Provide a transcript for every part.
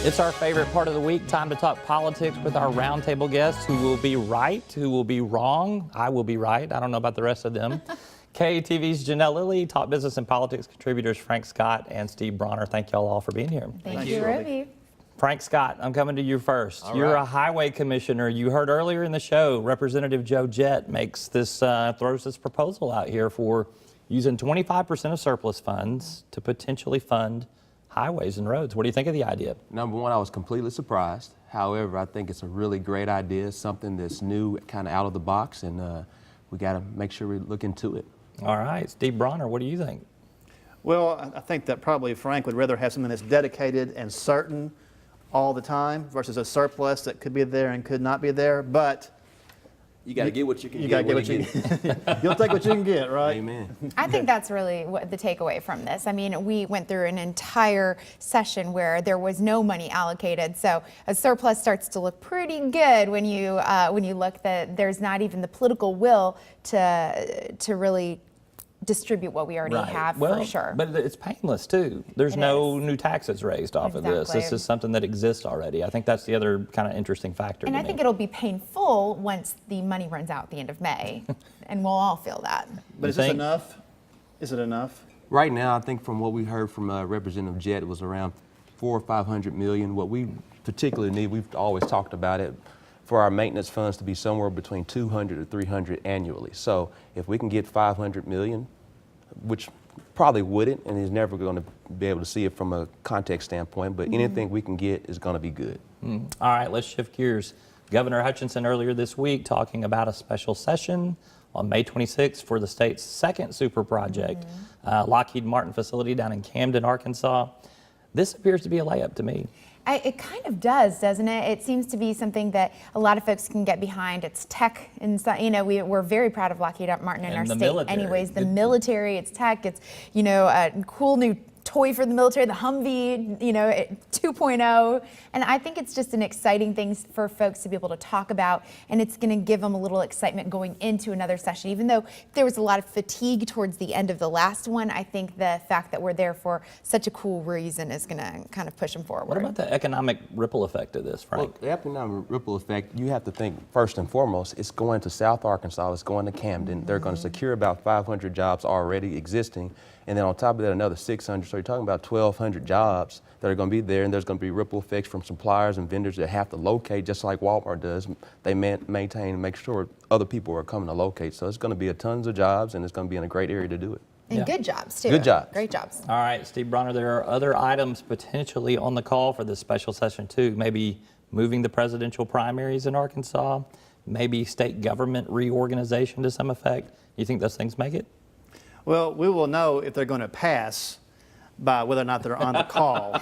It's our favorite part of the week, time to talk politics with our roundtable guests who will be right, who will be wrong. I will be right. I don't know about the rest of them. KATV's Janelle Lilley, top business and politics contributors Frank Scott and Steve Brawner. Thank y'all all for being here. Thank you, Ruby. Frank Scott, I'm coming to you first. All You're right. a highway commissioner. You heard earlier in the show, Representative Joe Jett makes this, throws this proposal out here for using 25% of surplus funds to potentially fund highways and roads. What do you think of the idea? Number one, I was completely surprised. However, I think it's a really great idea, something that's new, kind of out of the box, and we got to make sure we look into it. All right, Steve Brawner, what do you think? Well, I think that probably Frank would rather have something that's dedicated and certain all the time versus a surplus that could be there and could not be there. But You got to get what you can you get. got to get what you can. You'll take what you can get, right? Amen. I think that's really what the takeaway from this. I mean, we went through an entire session where there was no money allocated, so a surplus starts to look pretty good when you look that there's not even the political will to really distribute what we already have, well, for sure. But it's painless too. There's It no is. new taxes raised off of this. This Exactly. is something that exists already. I think that's the other kind of interesting factor. And to I me. think it'll be painful once the money runs out at the end of May, and we'll all feel that. But You is this think? enough? Is it enough? Right now, I think from what we heard from Representative Jett, it was around 400 or 500 million. What we particularly need, we've always talked about it, for our maintenance funds to be somewhere between 200 to 300 annually. So if we can get 500 million, which probably wouldn't, and is never going to be able to see it from a context standpoint, but anything we can get is going to be good. All right, let's shift gears. Governor Hutchinson earlier this week talking about a special session on May 26th for the state's second super project, Lockheed Martin facility down in Camden, Arkansas. This appears to be a layup to me. It kind of does, doesn't it? It seems to be something that a lot of folks can get behind. It's tech, and we're very proud of Lockheed Martin in And our the state. military. Anyways, the military, it's tech, it's a cool new toy for the military, the Humvee, 2.0. And I think it's just an exciting thing for folks to be able to talk about, and it's going to give them a little excitement going into another session. Even though there was a lot of fatigue towards the end of the last one, I think the fact that we're there for such a cool reason is going to kind of push them forward. What about the economic ripple effect of this, Frank? Well, the economic ripple effect, you have to think first and foremost, it's going to South Arkansas, it's going to Camden. They're going to secure about 500 jobs already existing. And then on top of that, another 600. So you're talking about 1,200 jobs that are going to be there, and there's going to be ripple effects from suppliers and vendors that have to locate, just like Walmart does. They maintain and make sure other people are coming to locate. So it's going to be tons of jobs, and it's going to be in a great area to do it. And Yeah. good jobs, too. Good jobs. Great jobs. All right, Steve Brawner, there are other items potentially on the call for this special session too. Maybe moving the presidential primaries in Arkansas, maybe state government reorganization to some effect. You think those things make it? Well, we will know if they're going to pass by whether or not they're on the call.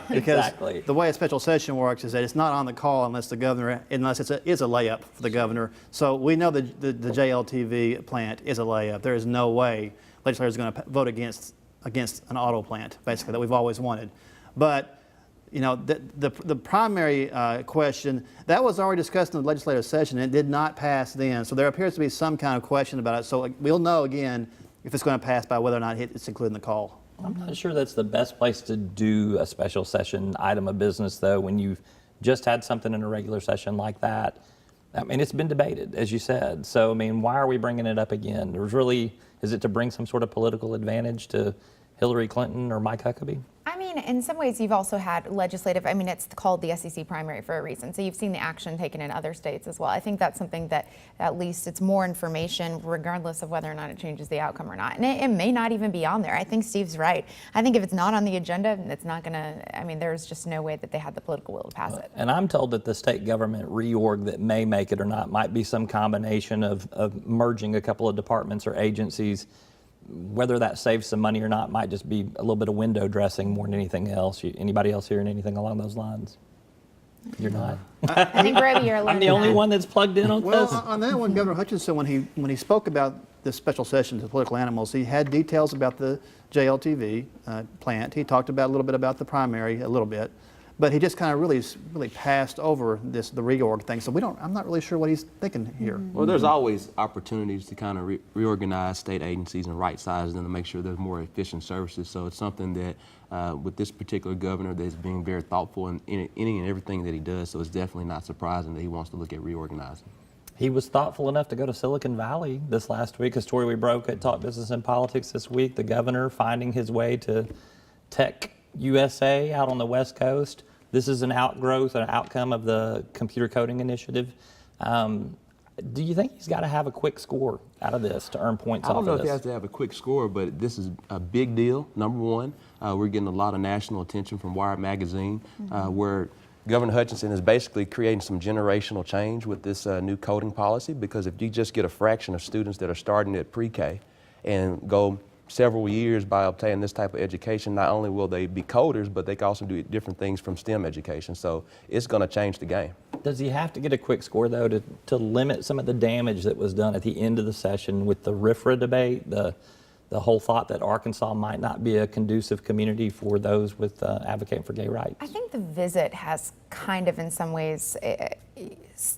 Because Exactly. the way a special session works is that it's not on the call unless the governor, unless it's a layup for the governor. So we know the JLTV plant is a layup. There is no way legislators are going to vote against an auto plant, basically, that we've always wanted. But the primary question, that was already discussed in the legislative session, and it did not pass then. So there appears to be some kind of question about it. So we'll know again if it's going to pass by whether or not it's included in the call. I'm not sure that's the best place to do a special session item of business, though, when you've just had something in a regular session like that. I mean, it's been debated, as you said. So, I mean, why are we bringing it up again? Is it to bring some sort of political advantage to Hillary Clinton or Mike Huckabee? I mean, in some ways, you've also had legislative, it's called the SEC primary for a reason. So you've seen the action taken in other states as well. I think that's something that at least it's more information regardless of whether or not it changes the outcome or not. And it may not even be on there. I think Steve's right. I think if it's not on the agenda, it's not going to, there's just no way that they had the political will to pass it. And I'm told that the state government reorg that may make it or not might be some combination of merging a couple of departments or agencies. Whether that saves some money or not might just be a little bit of window dressing more than anything else. Anybody else hearing anything along those lines? You're not. I think, Roby, you're I'm the only one that's plugged in on Well, this. on that one, Governor Hutchinson, when he spoke about this special session to political animals, he had details about the JLTV plant. He talked about a little bit about the primary, a little bit. But he just kind of really passed over the reorg thing. So I'm not really sure what he's thinking here. Well, there's always opportunities to kind of reorganize state agencies and right-size them to make sure there's more efficient services. So it's something that with this particular governor that's being very thoughtful in any and everything that he does. So it's definitely not surprising that he wants to look at reorganizing. He was thoughtful enough to go to Silicon Valley this last week, a story we broke at Talk Business and Politics this week. The governor finding his way to Tech USA out on the West Coast. This is an outgrowth, an outcome of the computer coding initiative. Do you think he's got to have a quick score out of this to earn points off of this? I don't know if he has to have a quick score, but this is a big deal, number one. We're getting a lot of national attention from Wired Magazine, where Governor Hutchinson is basically creating some generational change with this new coding policy, because if you just get a fraction of students that are starting at pre-K and go several years by obtaining this type of education, not only will they be coders, but they can also do different things from STEM education. So it's going to change the game. Does he have to get a quick score, though, to limit some of the damage that was done at the end of the session with the RFRA debate, the whole thought that Arkansas might not be a conducive community for those with advocating for gay rights? I think the visit has kind of, in some ways,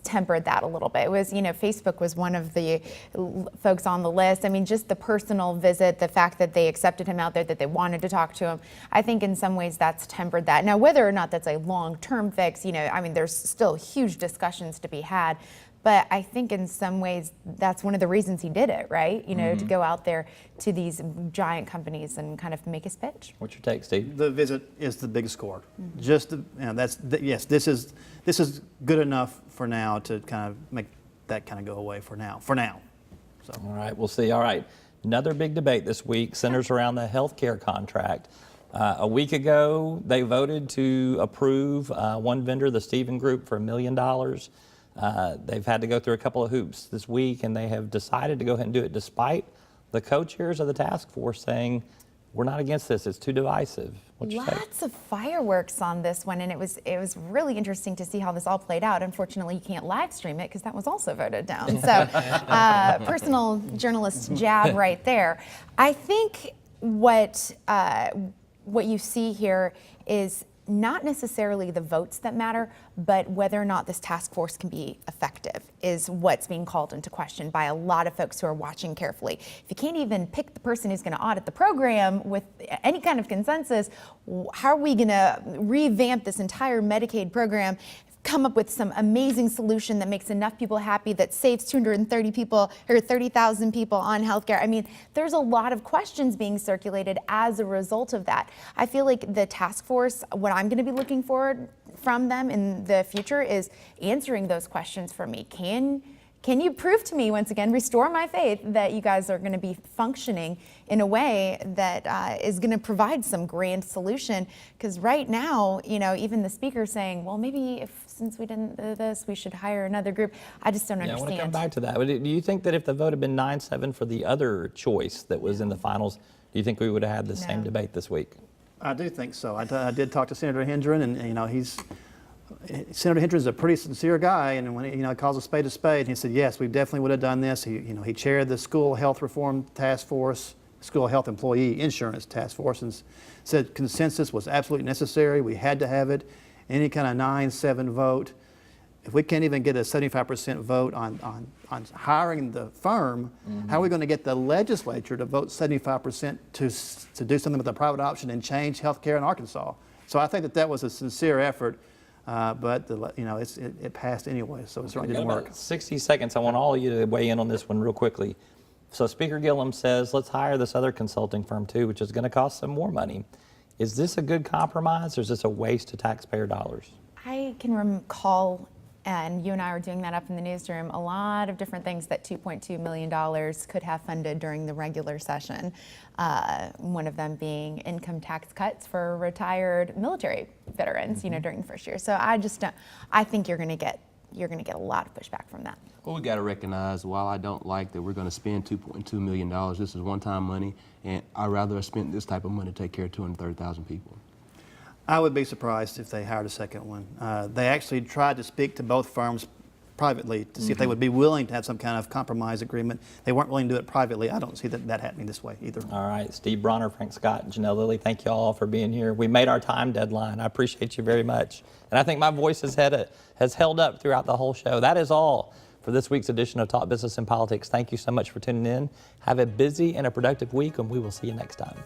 tempered that a little bit. It was, Facebook was one of the folks on the list. I mean, just the personal visit, the fact that they accepted him out there, that they wanted to talk to him, I think in some ways that's tempered that. Now, whether or not that's a long-term fix, I mean, there's still huge discussions to be had. But I think in some ways that's one of the reasons he did it, right? To go out there to these giant companies and kind of make his pitch. What's your take, Steve? The visit is the biggest score. Just yes, this is good enough for now to kind of make that kind of go away for now. So. All right, we'll see. All right, another big debate this week centers around the health care contract. A week ago, they voted to approve one vendor, the Stephen Group, for $1 million. They've had to go through a couple of hoops this week, and they have decided to go ahead and do it despite the co-chairs of the task force saying, we're not against this, it's too divisive. What's your take? Lots of fireworks on this one, and it was really interesting to see how this all played out. Unfortunately, you can't live stream it because that was also voted down. So personal journalist jab right there. I think what you see here is not necessarily the votes that matter, but whether or not this task force can be effective is what's being called into question by a lot of folks who are watching carefully. If you can't even pick the person who's going to audit the program with any kind of consensus, how are we going to revamp this entire Medicaid program, come up with some amazing solution that makes enough people happy, that saves 230 people or 30,000 people on healthcare? I mean, there's a lot of questions being circulated as a result of that. I feel like the task force, what I'm going to be looking forward from them in the future is answering those questions for me. Can you prove to me, once again, restore my faith that you guys are going to be functioning in a way that is going to provide some grand solution? Because right now, even the speaker saying, well, maybe since we didn't do this, we should hire another group. I just don't understand. I want to come back to that. But do you think that if the vote had been 9-7 for the other choice that was in the finals, do you think we would have had the same debate this week? I do think so. I did talk to Senator Hendren, and Senator Hendren is a pretty sincere guy, and when he calls a spade, he said, yes, we definitely would have done this. He chaired the School Health Reform Task Force, School Health Employee Insurance Task Force, and said consensus was absolutely necessary. We had to have it. Any kind of 9-7 vote, if we can't even get a 75% vote on hiring the firm, how are we going to get the legislature to vote 75% to do something with the private option and change health care in Arkansas? So I think that was a sincere effort. But it passed anyway, so it certainly didn't work. 60 seconds. I want all of you to weigh in on this one real quickly. So Speaker Gillum says, let's hire this other consulting firm too, which is going to cost some more money. Is this a good compromise, or is this a waste of taxpayer dollars? I can recall, and you and I were doing that up in the newsroom, a lot of different things that $2.2 million could have funded during the regular session. One of them being income tax cuts for retired military veterans, during the first year. So I think you're going to get a lot of pushback from that. Well, we got to recognize, while I don't like that we're going to spend $2.2 million, this is one-time money, and I'd rather have spent this type of money to take care of 230,000 people. I would be surprised if they hired a second one. They actually tried to speak to both firms privately to see if they would be willing to have some kind of compromise agreement. They weren't willing to do it privately. I don't see that happening this way either. All right, Steve Brawner, Frank Scott, and Janelle Lilley, thank you all for being here. We made our time deadline. I appreciate you very much. And I think my voice has held up throughout the whole show. That is all for this week's edition of Talk Business and Politics. Thank you so much for tuning in. Have a busy and a productive week, and we will see you next time.